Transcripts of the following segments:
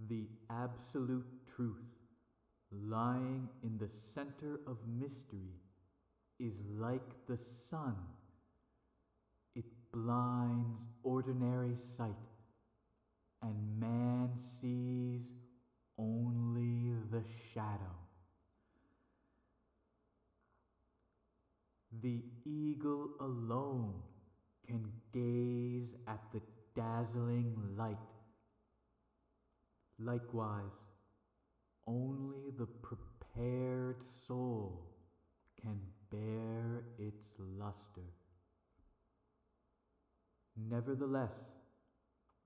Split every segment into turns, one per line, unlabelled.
The absolute truth, lying in the center of mystery, is like the sun. It blinds ordinary sight, and man sees only the shadow. The eagle alone can gaze at the dazzling light. Likewise, only the prepared soul can bear its luster. Nevertheless,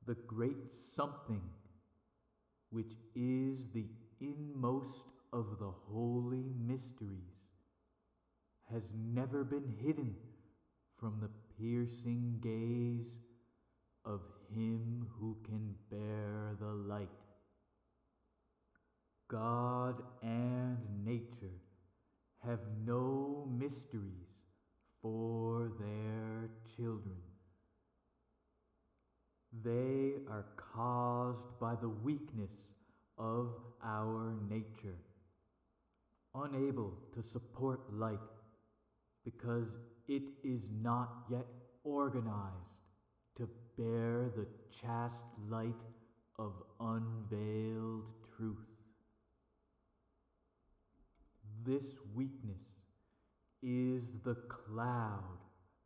the great something, which is the inmost of the holy mysteries, has never been hidden from the piercing gaze of him who can bear the light. God and nature have no mysteries for their children. They are caused by the weakness of our nature, unable to support light, because it is not yet organized to bear the chaste light of unveiled truth. This weakness is the cloud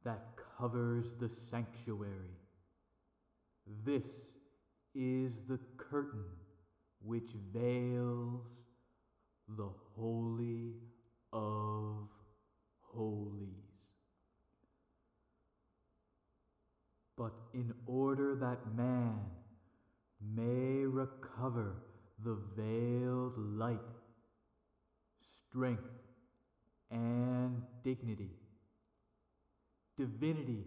that covers the sanctuary. This is the curtain which veils the Holy of Holies. But in order that man may recover the veiled light, strength, and dignity, divinity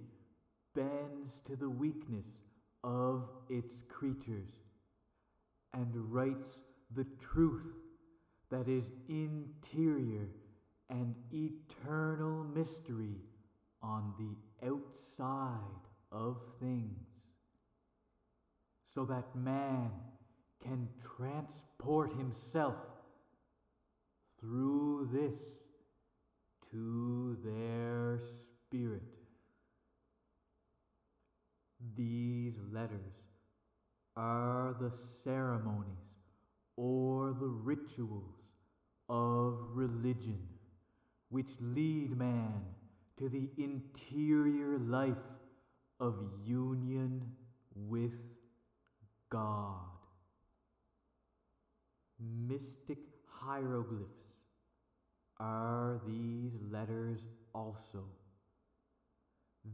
bends to the weakness of its creatures and writes the truth that is interior and eternal mystery on the outside of things, so that man can transport himself through this to their spirit. These letters are the ceremonies or the rituals of religion, which lead man to the interior life of union with God. Mystic hieroglyphs are these letters also.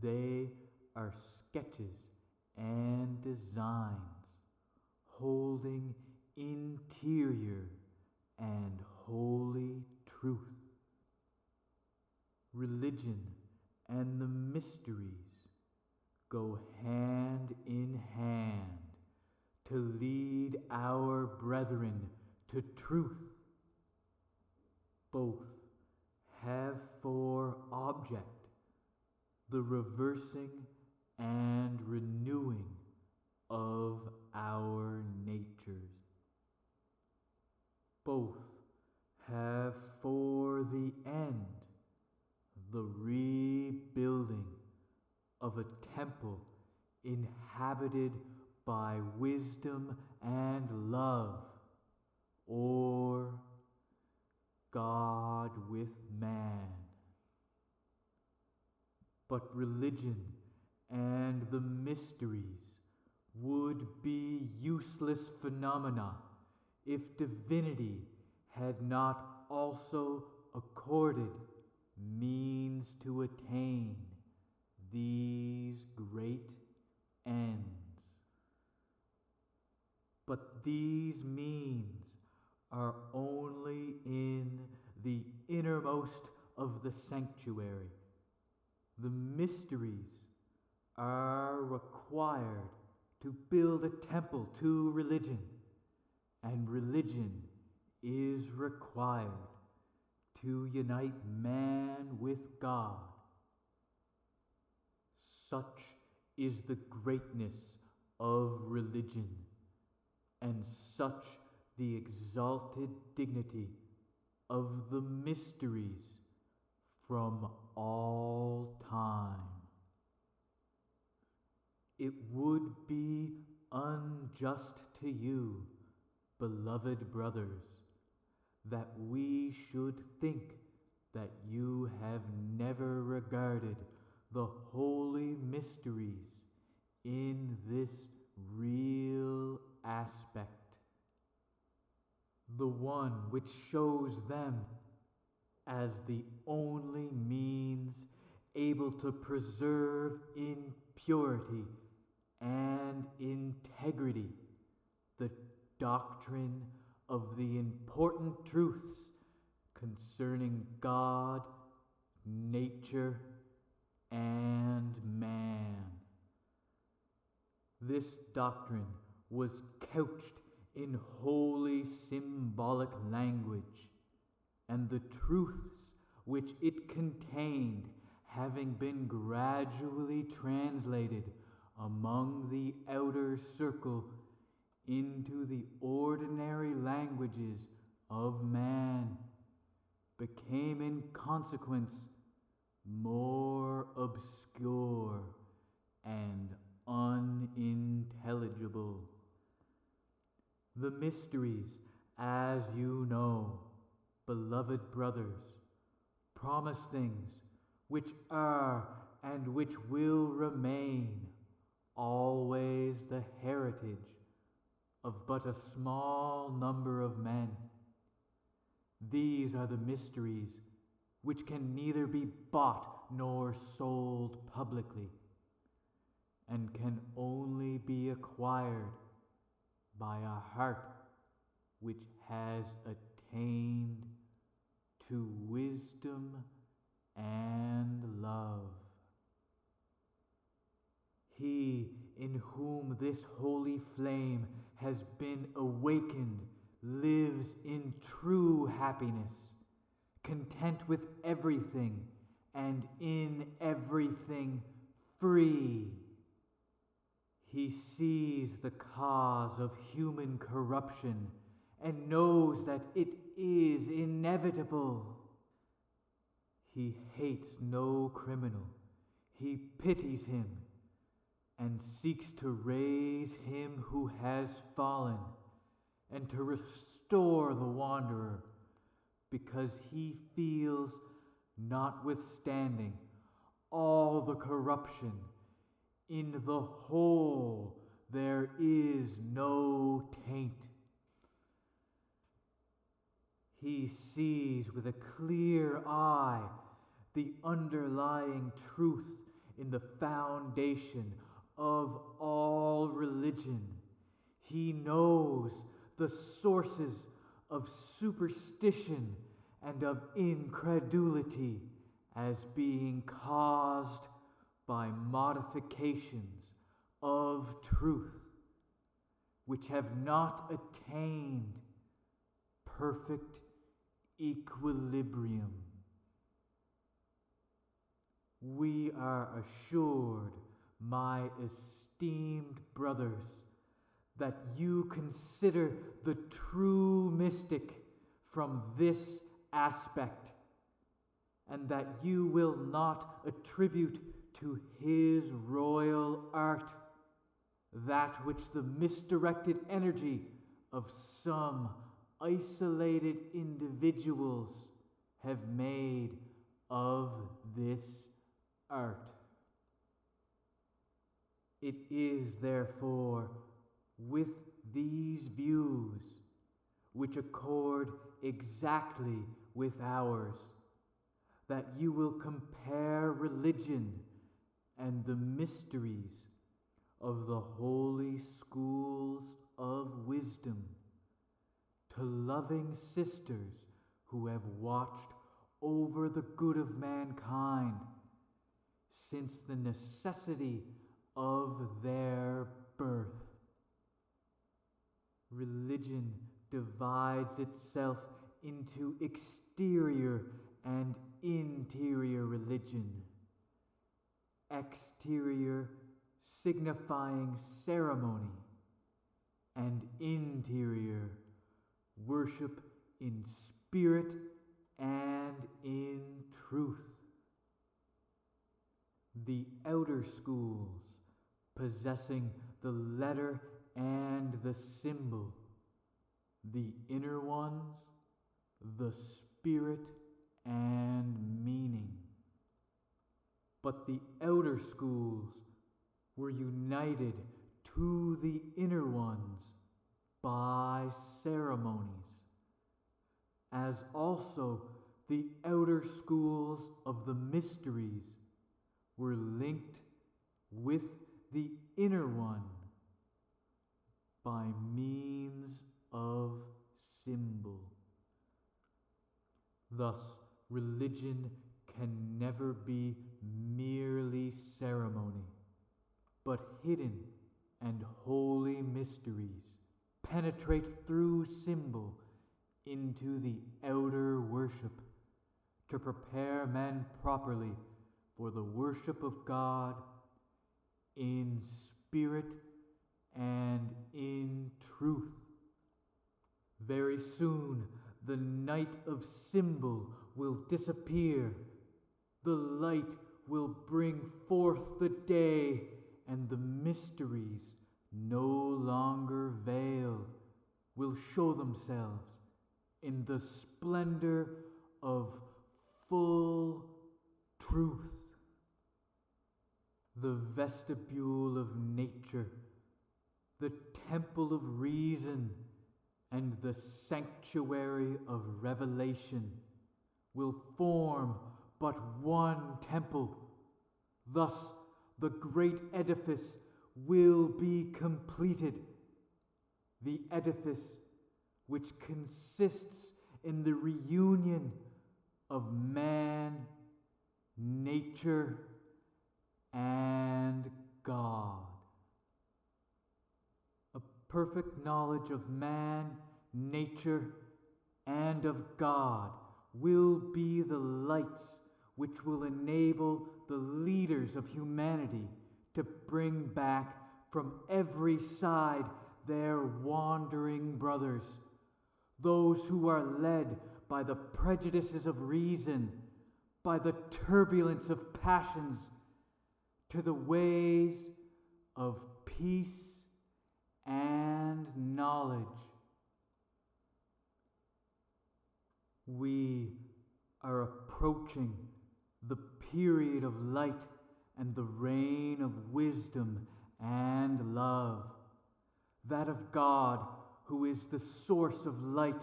They are sketches and designs holding interior and holy truth. Religion and the mysteries go hand in hand to lead our brethren to truth. Both have for object the reversing and renewing of our natures. Both have for the end the rebuilding of a temple inhabited by wisdom and love, or God with man. But religion and the mysteries would be useless phenomena if divinity had not also accorded means to attain these great ends. But these means are only in the innermost of the sanctuary. The mysteries are required to build a temple to religion, and religion is required to unite man with God. Such is the greatness of religion, and such the exalted dignity of the mysteries from all time. It would be unjust to you, beloved brothers, that we should think that you have never regarded the holy mysteries in this real aspect, the one which shows them as the only means able to preserve in purity and integrity the doctrine of the important truths concerning God, nature, and man. This doctrine was couched in holy symbolic language, and the truths which it contained, having been gradually translated among the outer circle into the ordinary languages of man, became in consequence more obscure and unintelligible. The mysteries, as you know, beloved brothers, promise things which are and which will remain always the heritage of but a small number of men. These are the mysteries which can neither be bought nor sold publicly, and can only be acquired by a heart which has attained to wisdom and love. He in whom this holy flame has been awakened lives in true happiness, content with everything and in everything free. He sees the cause of human corruption and knows that it is inevitable. He hates no criminal. He pities him and seeks to raise him who has fallen and to restore the wanderer, because he feels, notwithstanding all the corruption, in the whole there is no taint. He sees with a clear eye the underlying truth in the foundation of all religion. He knows the sources of superstition and of incredulity as being caused by modifications of truth which have not attained perfect equilibrium. We are assured, my esteemed brothers, that you consider the true mystic from this aspect, and that you will not attribute to his royal art that which the misdirected energy of some isolated individuals have made of this art. It is therefore with these views, which accord exactly with ours, that you will compare religion and the mysteries of the holy schools of wisdom to loving sisters who have watched over the good of mankind since the necessity of their birth. Religion divides itself into exterior and interior religion. Exterior signifying ceremony, and interior, worship in spirit and in truth. The outer schools, possessing the letter and the symbol, the inner ones, the spirit and meaning. But the outer schools were united to the inner ones by ceremonies, as also the outer schools of the mysteries were linked with the inner one by means of symbol. Thus, religion can never be merely ceremony, but hidden and holy mysteries penetrate through symbol into the outer worship to prepare men properly for the worship of God in spirit and in truth. Very soon the night of symbol will disappear. The light will bring forth the day, and the mysteries, no longer veiled, will show themselves in the splendor of full truth. The vestibule of nature, the temple of reason, and the sanctuary of revelation will form but one temple. Thus, the great edifice will be completed. The edifice which consists in the reunion of man, nature, and God. A perfect knowledge of man, nature, and of God will be the lights which will enable the leaders of humanity to bring back from every side their wandering brothers, those who are led by the prejudices of reason, by the turbulence of passions, to the ways of peace and knowledge. We are approaching the period of light and the reign of wisdom and love, that of God, who is the source of light.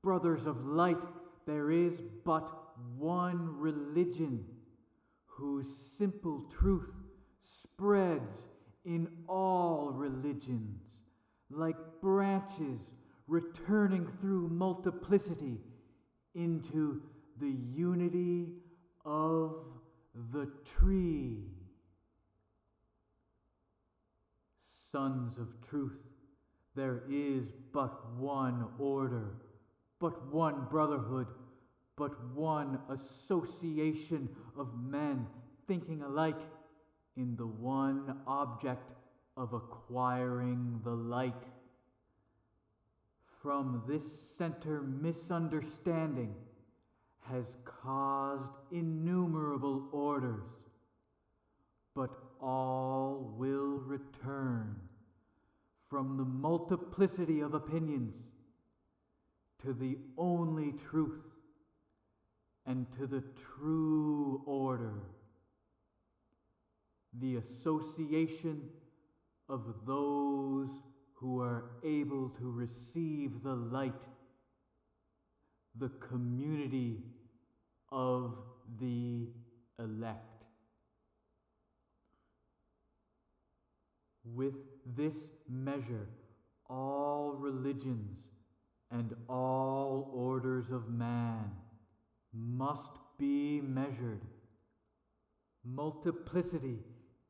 Brothers of light, there is but one religion, whose simple truth spreads in all religions, like branches returning through multiplicity into the unity of the tree. Sons of truth, there is but one order, but one brotherhood, but one association of men thinking alike in the one object of acquiring the light. From this center, misunderstanding has caused innumerable orders, but all will return from the multiplicity of opinions to the only truth and to the true order, the association of those who are able to receive the light, the community of the elect. With this measure, all religions and all orders of man must be measured. Multiplicity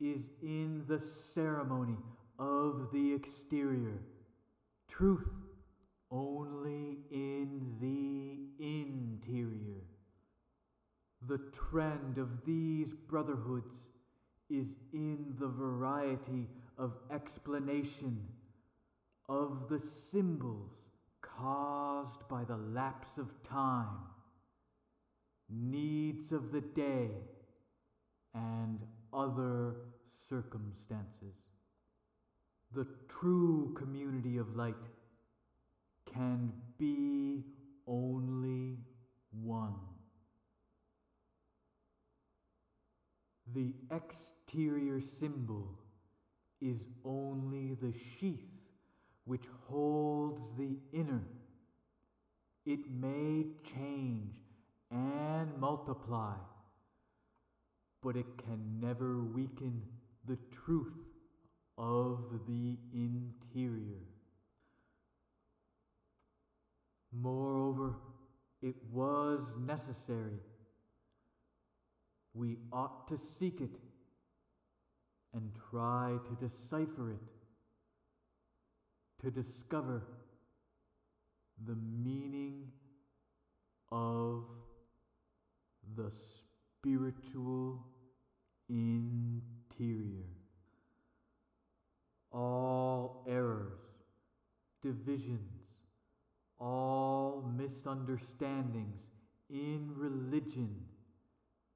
is in the ceremony of the exterior, truth only in the interior. The trend of these brotherhoods is in the variety of explanation of the symbols caused by the lapse of time, needs of the day, and other circumstances. The true community of light can be only one. The exterior symbol is only the sheath which holds the inner. It may change and multiply, but it can never weaken the truth of the interior. Moreover, it was necessary. We ought to seek it and try to decipher it, to discover the meaning of the spiritual interior. All errors, divisions, all misunderstandings in religion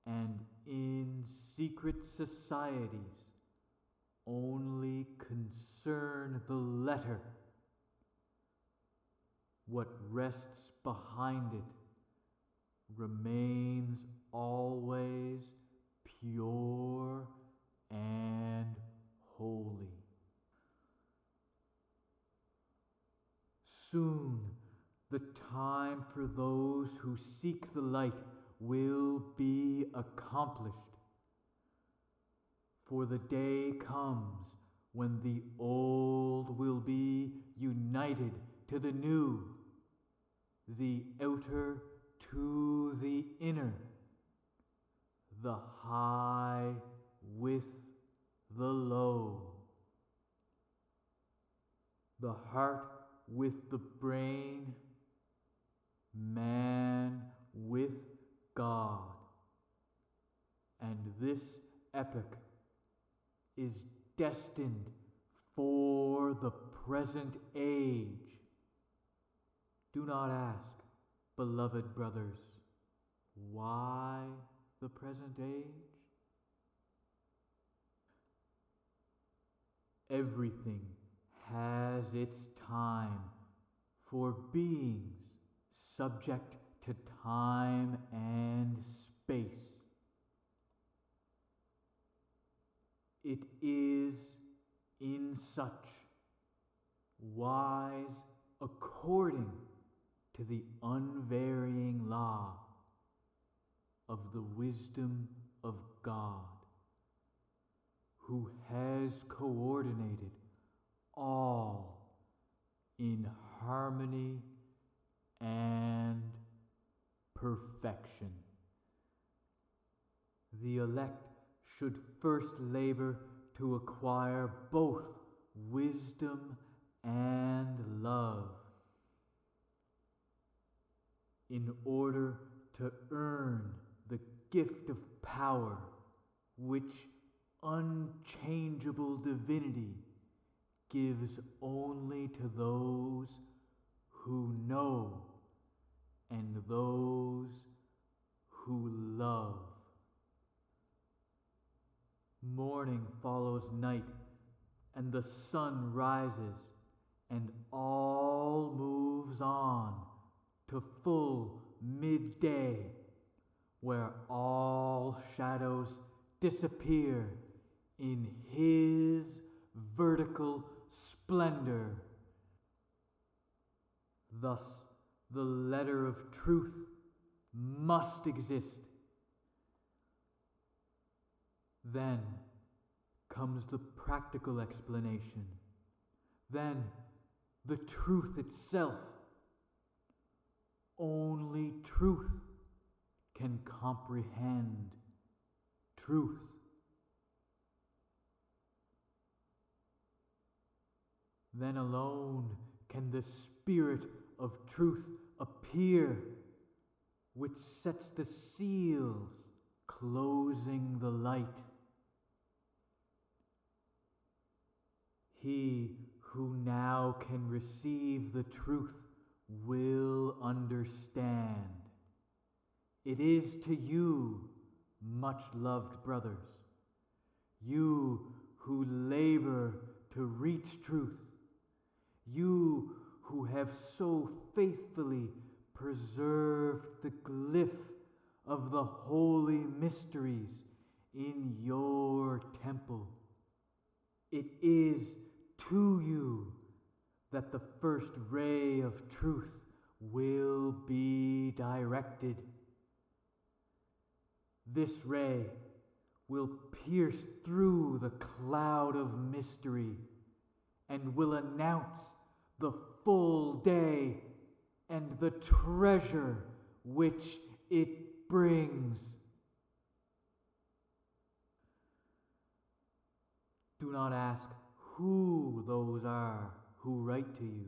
and in secret societies only concern the letter. What rests behind it remains always pure and holy. Soon the time for those who seek the light will be accomplished. For the day comes when the old will be united to the new, the outer to the inner, the high with the low, the heart with the brain, man with God. And this epoch is destined for the present age. Do not ask, beloved brothers, why the present age? Everything has its time for beings subject to time and space. It is in such wise according to the unvarying law of the wisdom of God, who has coordinated all in harmony and perfection. The elect should first labor to acquire both wisdom and love, in order to earn the gift of power which unchangeable divinity gives only to those who know and those who love. Morning follows night, and the sun rises, and all moves on to full midday, where all shadows disappear in his vertical splendor. Thus, the letter of truth must exist. Then comes the practical explanation. Then the truth itself. Only truth can comprehend truth. Then alone can the Spirit of truth appear, which sets the seals closing the light. He who now can receive the truth will understand. It is to you, much loved brothers, you who labor to reach truth, you who have so faithfully preserved the glyph of the holy mysteries in your temple. It is to you that the first ray of truth will be directed. This ray will pierce through the cloud of mystery and will announce the full day and the treasure which it brings. Do not ask who those are who write to you.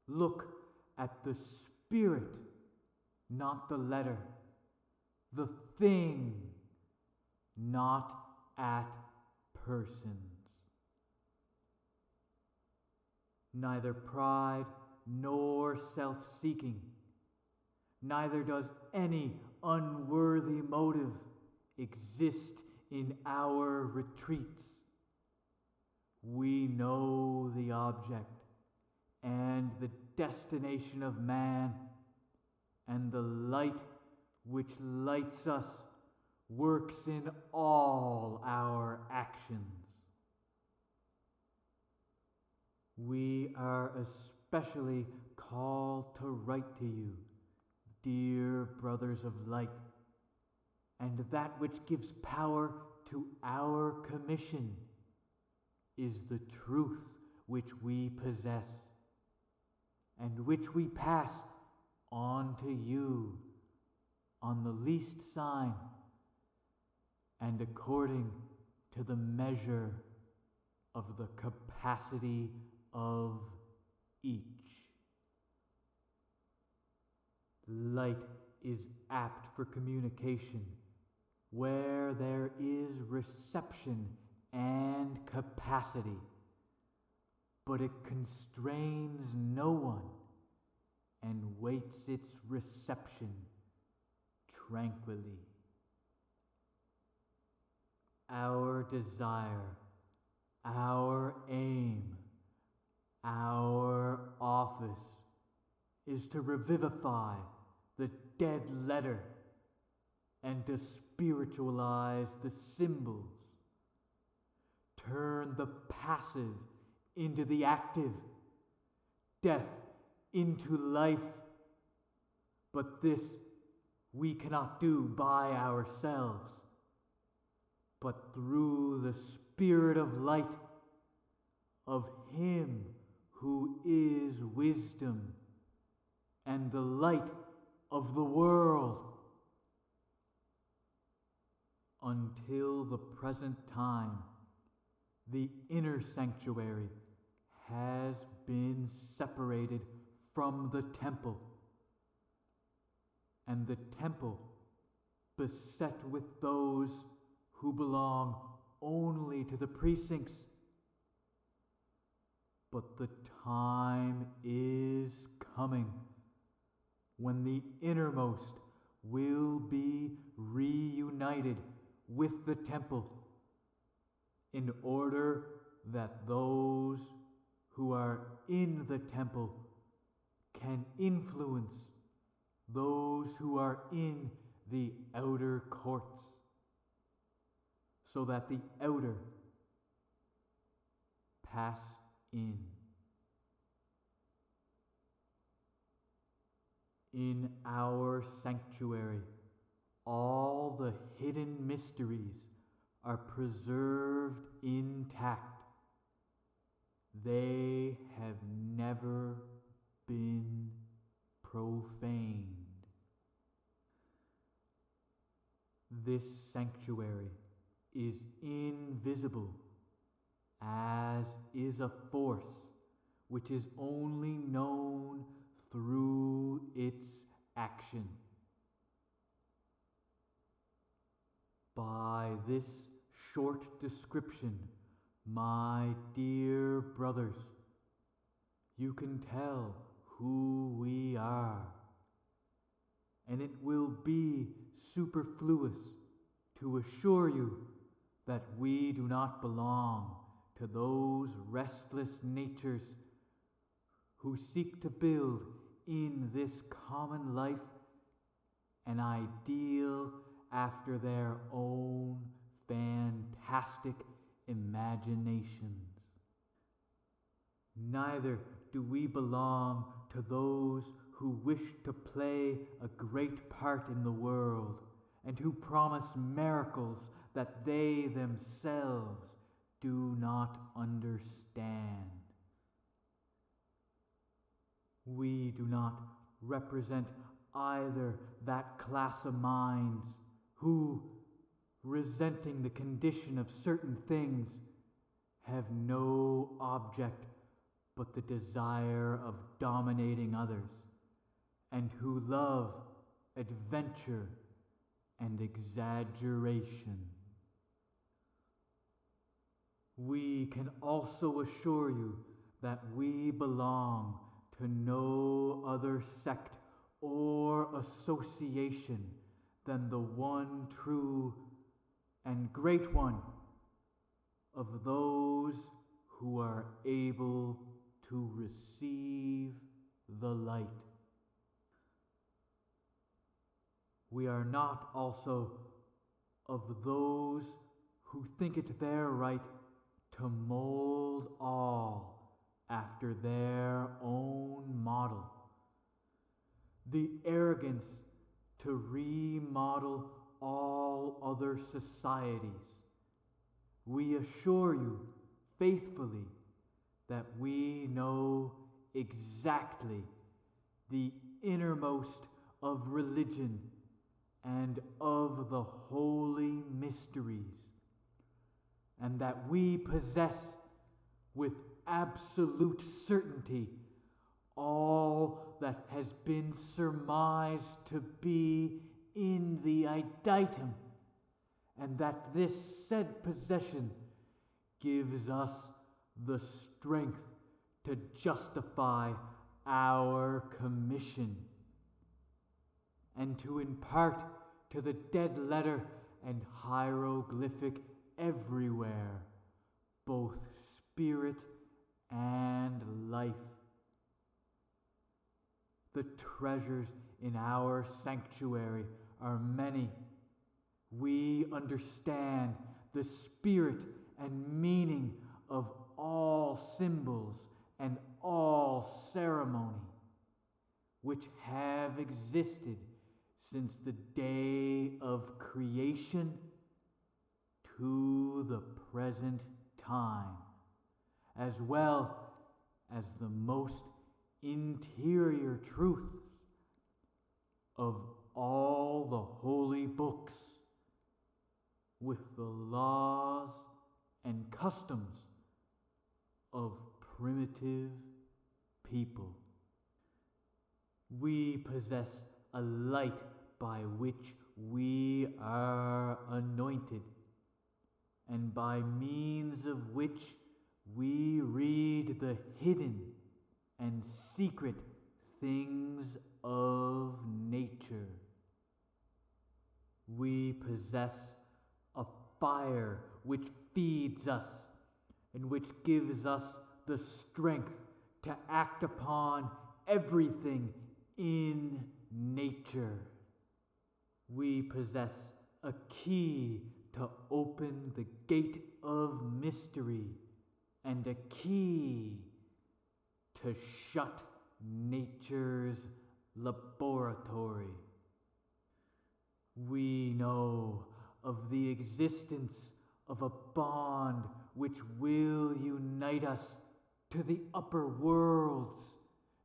Look at the spirit, not the letter, the thing, not at persons. Neither pride nor self-seeking, neither does any unworthy motive exist in our retreats. We know the object and the destination of man, and the light which lights us works in all our actions. We are especially called to write to you, dear brothers of light, and that which gives power to our commission is the truth which we possess, and which we pass on to you on the least sign and according to the measure of the capacity of each. Light is apt for communication where there is reception and capacity, but it constrains no one and waits its reception tranquilly. Our desire, our aim, our office is to revivify the dead letter and to spiritualize the symbols, turn the passive into the active, death into life. But this we cannot do by ourselves, but through the Spirit of light, of Him who is wisdom and the light of the world. Until the present time, the inner sanctuary has been separated from the temple, and the temple beset with those who belong only to the precincts. But the time is coming when the innermost will be reunited with the temple, in order that those who are in the temple can influence those who are in the outer courts, so that the outer pass in. In our sanctuary, all the hidden mysteries are preserved intact. They have never been profaned. This sanctuary is invisible, as is a force which is only known through its action. By this short description, My dear brothers, you can tell who we are, and it will be superfluous to assure you that we do not belong to those restless natures who seek to build in this common life an ideal after their own fantastic imaginations. Neither do we belong to those who wish to play a great part in the world and who promise miracles that they themselves do not understand. We do not represent either that class of minds who, resenting the condition of certain things, have no object but the desire of dominating others, and who love adventure and exaggeration. We can also assure you that we belong to no other sect or association than the one true and great one of those who are able to receive the light. We are not also of those who think it their right to mold all after their own model. The arrogance to remodel all other societies. We assure you faithfully that we know exactly the innermost of religion and of the holy mysteries, and that we possess with absolute certainty all that has been surmised to be in the iditum, and that this said possession gives us the strength to justify our commission, and to impart to the dead letter and hieroglyphic everywhere both spirit and life. The treasures in our sanctuary are many. We understand the spirit and meaning of all symbols and all ceremony, which have existed since the day of creation to the present time, as well as the most interior truths of all the holy books, with the laws and customs of primitive people. We possess a light by which we are anointed, and by means of which we read the hidden and secret things of nature. We possess a fire which feeds us and which gives us the strength to act upon everything in nature. We possess a key to open the gate of mystery and a key to shut nature's laboratory. We know of the existence of a bond which will unite us to the upper worlds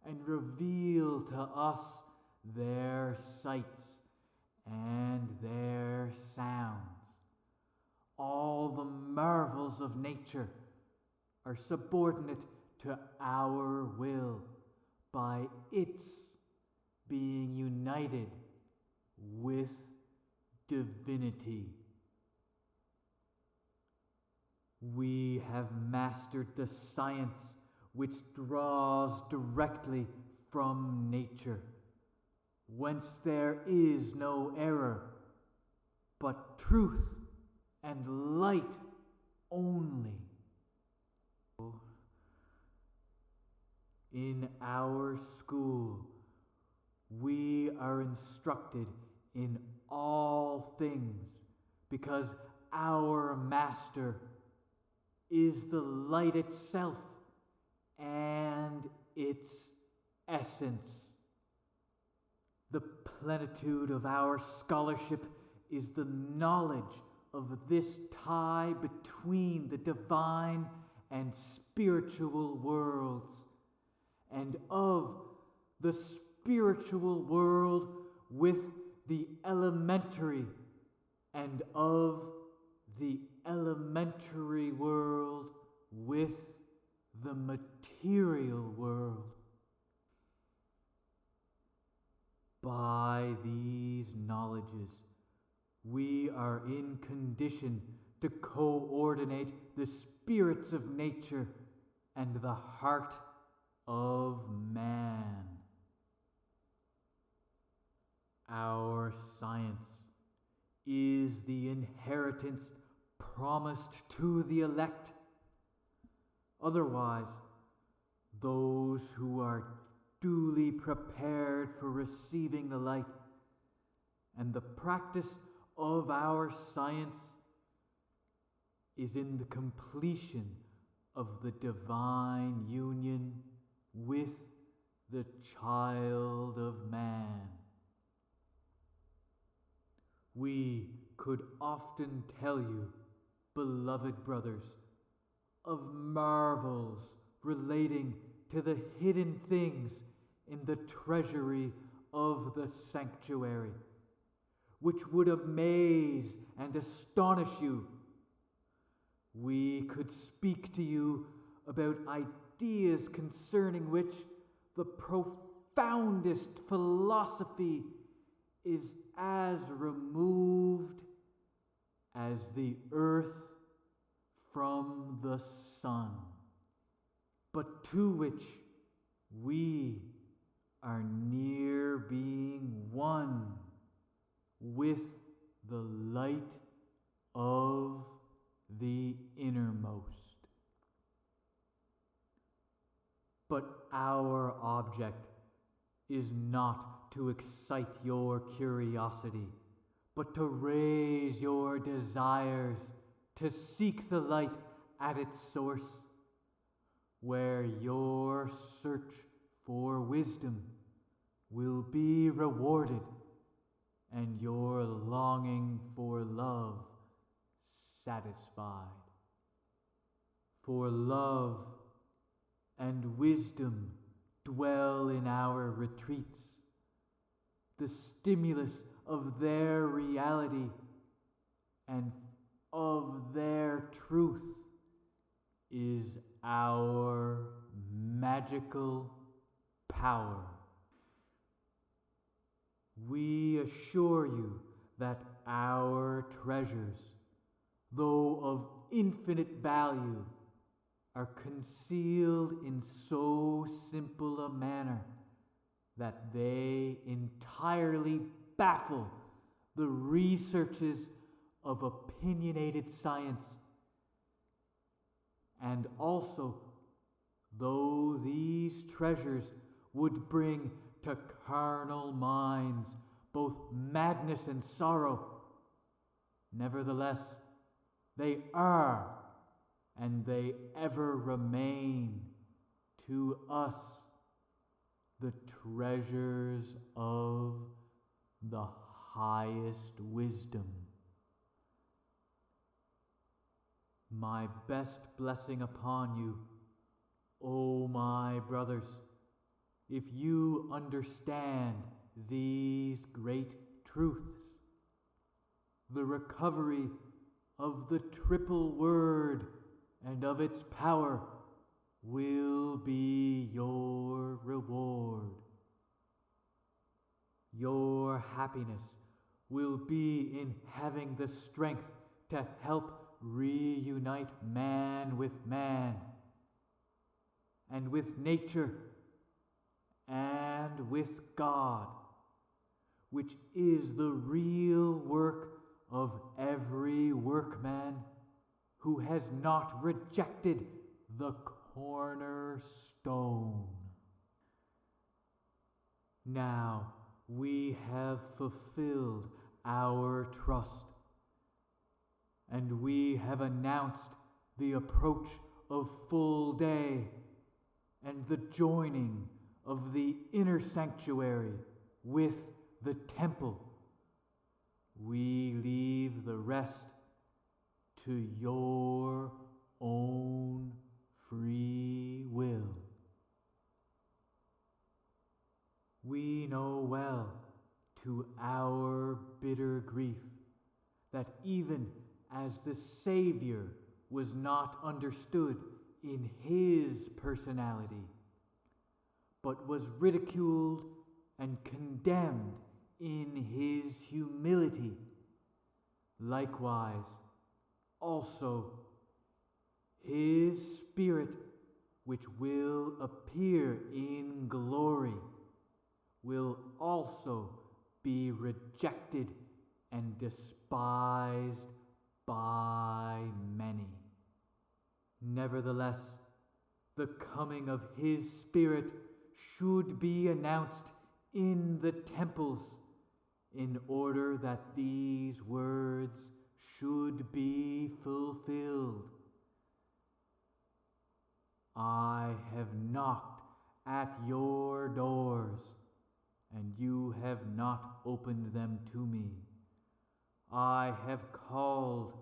and reveal to us their sights and their sounds. All the marvels of nature are subordinate to our will by its being united with divinity. We have mastered the science which draws directly from nature, whence there is no error, but truth and light only. In our school, we are instructed in all things because our master is the light itself and its essence. The plenitude of our scholarship is the knowledge of this tie between the divine and spiritual worlds, and of the spiritual world with the elementary, and of the elementary world with the material world. By these knowledges, we are in condition to coordinate the spirits of nature and the heart of man. Our science is the inheritance promised to the elect. Otherwise, those who are duly prepared for receiving the light and the practice of our science is in the completion of the divine union with the child of man. We could often tell you, beloved brothers, of marvels relating to the hidden things in the treasury of the sanctuary, which would amaze and astonish you. We could speak to you about ideas concerning which the profoundest philosophy is as removed as the earth from the sun, but to which we are near being one with the light of the innermost. But our object is not to excite your curiosity, but to raise your desires to seek the light at its source, where your search for wisdom will be rewarded and your longing for love satisfied. For love and wisdom dwell in our retreats. The stimulus of their reality and of their truth is our magical power. We assure you that our treasures, though of infinite value, are concealed in so simple a manner that they entirely baffle the researches of opinionated science. And also, though these treasures would bring to carnal minds both madness and sorrow, nevertheless, they are, and they ever remain, to us the treasures of the highest wisdom. My best blessing upon you, O my brothers, if you understand these great truths. The recovery of the triple word and of its power will be your reward. Your happiness will be in having the strength to help reunite man with man, and with nature, and with God, which is the real work of every workman who has not rejected the cornerstone. Now we have fulfilled our trust, and we have announced the approach of full day and the joining of the inner sanctuary with the temple. We leave the rest to your own free will. We know well, to our bitter grief, that even as the Savior was not understood in his personality, but was ridiculed and condemned in his humility, likewise also his Spirit, which will appear in glory, will also be rejected and despised by many. Nevertheless, the coming of his Spirit should be announced in the temples, in order that these words should be fulfilled. I have knocked at your doors, and you have not opened them to me. I have called,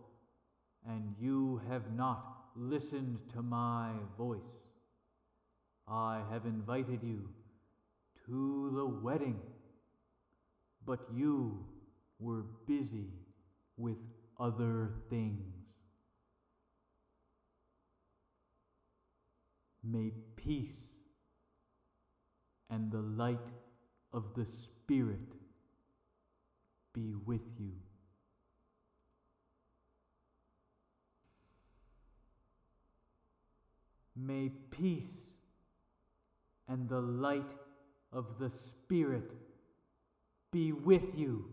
and you have not listened to my voice. I have invited you to the wedding, but you were busy with other things. May peace and the light of the Spirit be with you. May peace and the light of the Spirit be with you.